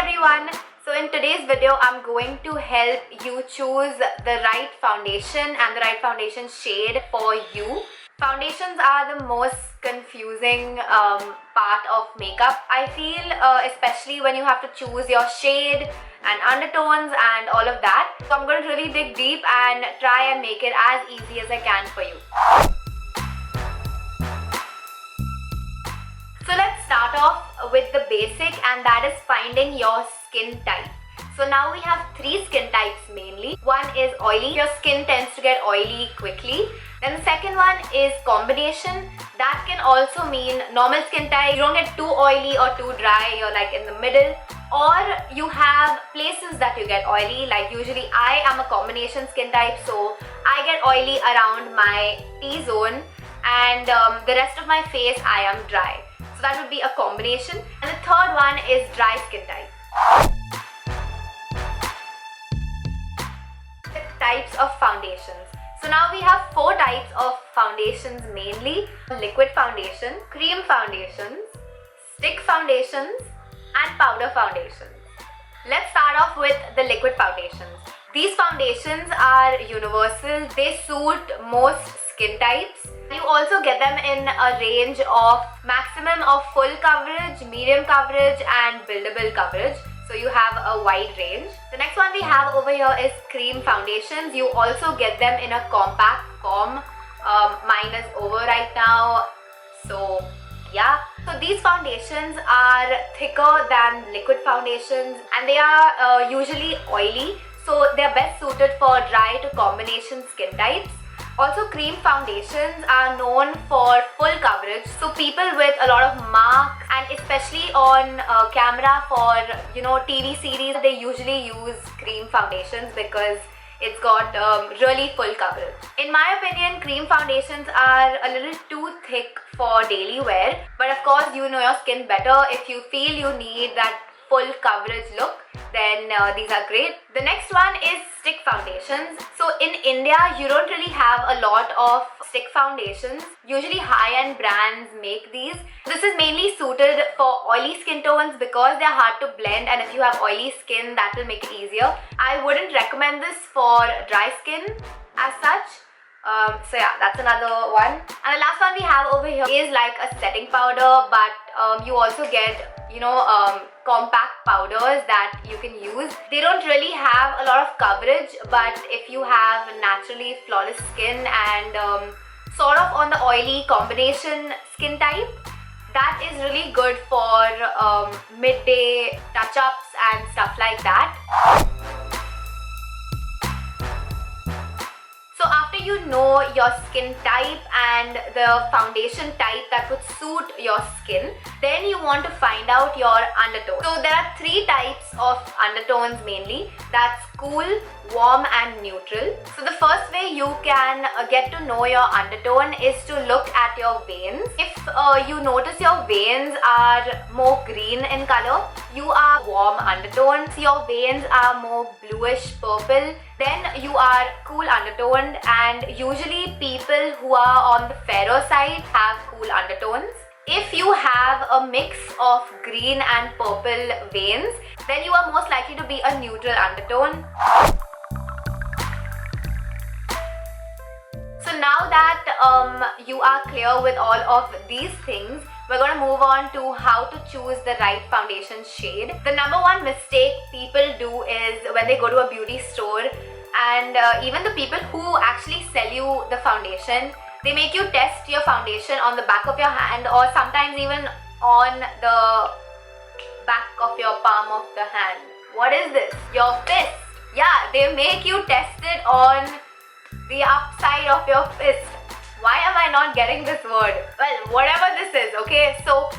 everyone. So in today's video, I'm going to help you choose the right foundation and the right foundation shade for you. Foundations are the most confusing part of makeup, I feel, especially when you have to choose your shade and undertones and all of that. So I'm going to really dig deep and try and make it as easy as I can for you. So let's start off with the basic, and that is finding your skin type. So now we have three skin types mainly. One is oily. Your skin tends to get oily quickly. Then the second one is combination. That can also mean normal skin type. You don't get too oily or too dry. You're like in the middle. Or you have places that you get oily. Like usually I am a combination skin type, so I get oily around my T-zone, and the rest of my face I am dry. So that would be a combination. And the third one is dry skin type. The types of foundations. So now we have four types of foundations mainly: liquid foundation, cream foundations, stick foundations, and powder foundations. Let's start off with the liquid foundations. These foundations are universal. They suit most skin types. You also get them in a range of maximum of full coverage, medium coverage, and buildable coverage. So you have a wide range. The next one we have over here is cream foundations. You also get them in a compact form. Mine is over right now. So yeah. So these foundations are thicker than liquid foundations, and they are usually oily. So they are best suited for dry to combination skin types. Also, cream foundations are known for full coverage. So people with a lot of marks, and especially on camera for TV series, they usually use cream foundations because it's got really full coverage. In my opinion, cream foundations are a little too thick for daily wear. But of course, you know your skin better. If you feel you need that full coverage look, then these are great. The next one is stick foundations. So in India, you don't really have a lot of stick foundations. Usually high-end brands make these. This is mainly suited for oily skin tones because they're hard to blend, and if you have oily skin, that will make it easier. I wouldn't recommend this for dry skin as such. So yeah, that's another one. And the last one we have over here is like a setting powder, but you also get compact powders that you can use. They don't really have a lot of coverage, but if you have naturally flawless skin and sort of on the oily combination skin type, that is really good for midday touch-ups and stuff like that. So after you know your skin type and the foundation type that would suit your skin, then you want to find out your undertone. So there are three types of undertones mainly. That's cool, warm, and neutral. So the first way you can get to know your undertone is to look at your veins. If you notice your veins are more green in color, you are warm undertone. So your veins are more bluish purple, then you are cool undertoned, and usually people who are on the fairer side have cool undertones. If you have a mix of green and purple veins, then you are most likely to be a neutral undertone. So now that you are clear with all of these things, we're going to move on to how to choose the right foundation shade. The number one mistake people do is when they go to a beauty store, and even the people who actually sell you the foundation, they make you test your foundation on the back of your hand, or sometimes even on the back of your palm of the hand. What is this? Your fist. Yeah, they make you test it on the upside of your fist. Why am I not getting this word? Well, whatever this is, okay? So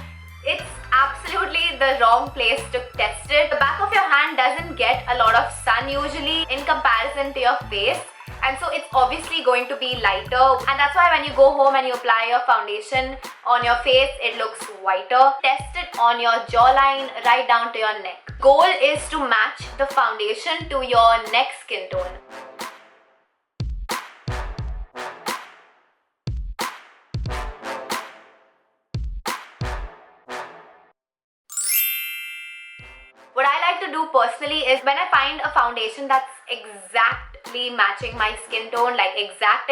it's absolutely the wrong place to test it. The back of your hand doesn't get a lot of sun usually in comparison to your face, and so it's obviously going to be lighter, and that's why when you go home and you apply your foundation on your face, it looks whiter. Test it on your jawline right down to your neck. Goal is to match the foundation to your neck skin tone. What I like like to do personally is when I find a foundation that's exactly matching my skin tone, like exact,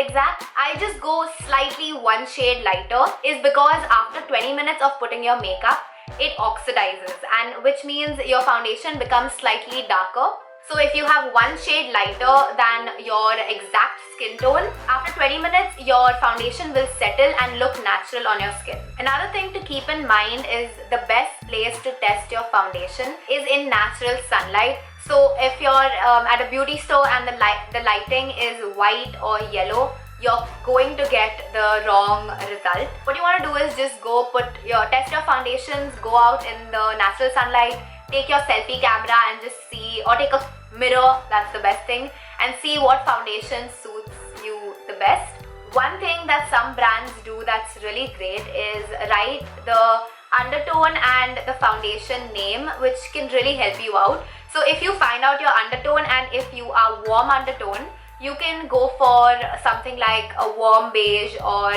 I just go slightly one shade lighter, is because after 20 minutes of putting your makeup, it oxidizes, and which means your foundation becomes slightly darker. So if you have one shade lighter than your exact skin tone, after 20 minutes your foundation will settle and look natural on your skin. Another thing to keep in mind is the best place to test your foundation is in natural sunlight. So if you're at a beauty store and the lighting is white or yellow, you're going to get the wrong result. What you want to do is just test your foundations, go out in the natural sunlight, take your selfie camera and just see, or take a mirror, that's the best thing, and see what foundation suits you the best. One thing that some brands do that's really great is write the undertone and the foundation name, which can really help you out. So if you find out your undertone and if you are warm undertone, you can go for something like a warm beige or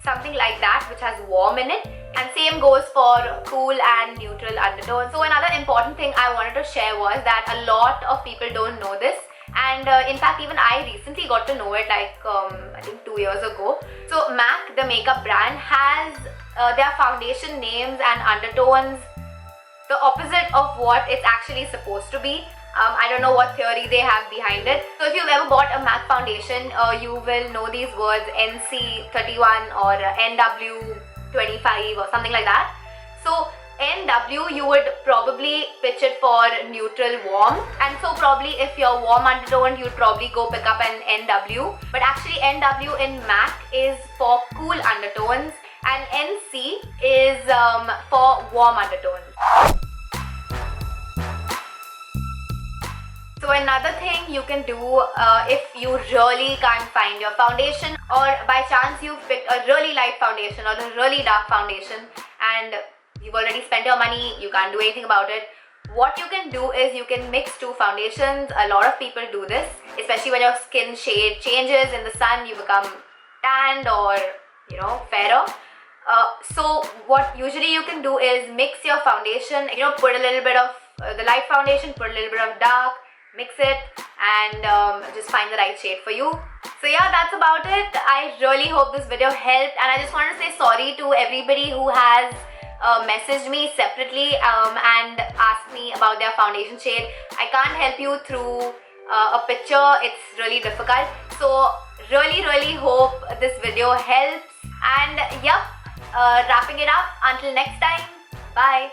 something like that which has warm in it, and same goes for cool and neutral undertones. So another important thing I wanted to share was that a lot of people don't know this, and in fact even I recently got to know it like I think 2 years ago. So MAC, the makeup brand, has their foundation names and undertones the opposite of what it's actually supposed to be. I don't know what theory they have behind it. So if you've ever bought a MAC foundation, you will know these words NC31 or NW25 or something like that. So NW, you would probably pitch it for neutral warm, and so probably if you're warm undertone, you'd probably go pick up an NW. But actually NW in MAC is for cool undertones and NC is for warm undertones. So another thing you can do if you really can't find your foundation, or by chance you've picked a really light foundation or a really dark foundation and you've already spent your money, you can't do anything about it, what you can do is you can mix two foundations. A lot of people do this, especially when your skin shade changes in the sun, you become tanned or fairer. So what usually you can do is mix your foundation, put a little bit of the light foundation, put a little bit of dark, mix it, and just find the right shade for you. So yeah, that's about it. I really hope this video helped, and I just want to say sorry to everybody who has messaged me separately and asked me about their foundation shade. I can't help you through a picture, it's really difficult. So really hope this video helps, and yep, wrapping it up, until next time, bye.